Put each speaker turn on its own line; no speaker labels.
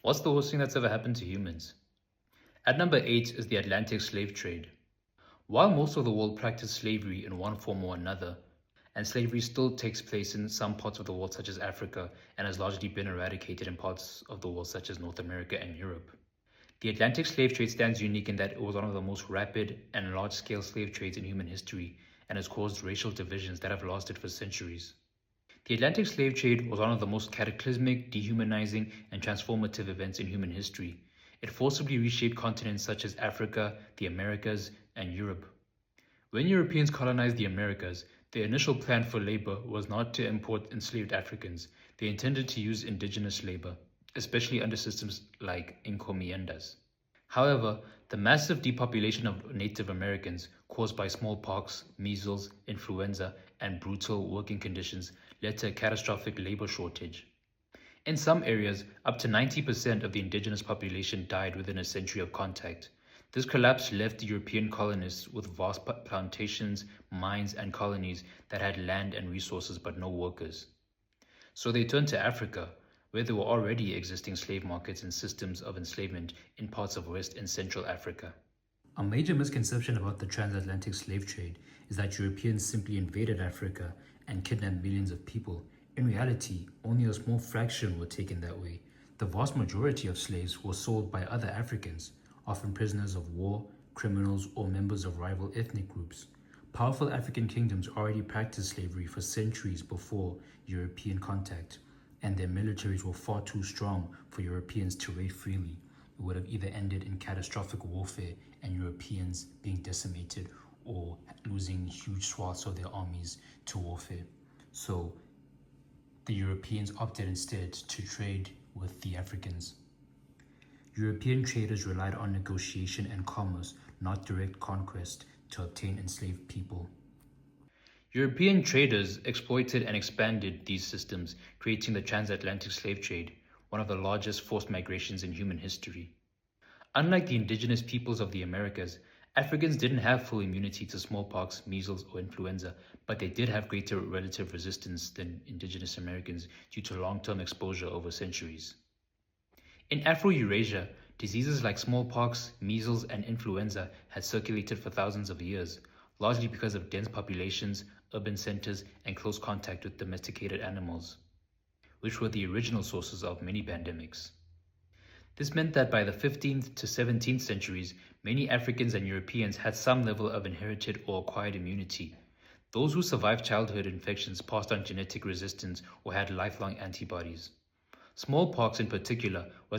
What's the worst thing that's ever happened to humans? At number 8 is the Atlantic slave trade. While most of the world practiced slavery in one form or another, and slavery still takes place in some parts of the world such as Africa and has largely been eradicated in parts of the world such as North America and Europe, the Atlantic slave trade stands unique in that it was one of the most rapid and large-scale slave trades in human history and has caused racial divisions that have lasted for centuries. The Atlantic slave trade was one of the most cataclysmic, dehumanizing, and transformative events in human history. It forcibly reshaped continents such as Africa, the Americas, and Europe. When Europeans colonized the Americas, their initial plan for labor was not to import enslaved Africans. They intended to use indigenous labor, especially under systems like encomiendas. However, the massive depopulation of Native Americans caused by smallpox, measles, influenza, and brutal working conditions led to a catastrophic labor shortage. In some areas, up to 90% of the indigenous population died within a century of contact. This collapse left European colonists with vast plantations, mines, and colonies that had land and resources but no workers. So they turned to Africa, where there were already existing slave markets and systems of enslavement in parts of West and Central Africa. A major misconception about the transatlantic slave trade is that Europeans simply invaded Africa and kidnapped millions of people. In reality, only a small fraction were taken that way. The vast majority of slaves were sold by other Africans, often prisoners of war, criminals, or members of rival ethnic groups. Powerful African kingdoms already practiced slavery for centuries before European contact, and their militaries were far too strong for Europeans to raid freely. It would have either ended in catastrophic warfare and Europeans being decimated or losing huge swaths of their armies to warfare. So the Europeans opted instead to trade with the Africans. European traders relied on negotiation and commerce, not direct conquest, to obtain enslaved people. European traders exploited and expanded these systems, creating the transatlantic slave trade, one of the largest forced migrations in human history. Unlike the indigenous peoples of the Americas, Africans didn't have full immunity to smallpox, measles, or influenza, but they did have greater relative resistance than indigenous Americans due to long-term exposure over centuries. In Afro-Eurasia, diseases like smallpox, measles, and influenza had circulated for thousands of years, largely because of dense populations, urban centers, and close contact with domesticated animals, which were the original sources of many pandemics. This meant that by the 15th to 17th centuries, many Africans and Europeans had some level of inherited or acquired immunity. Those who survived childhood infections passed on genetic resistance or had lifelong antibodies. Smallpox in particular was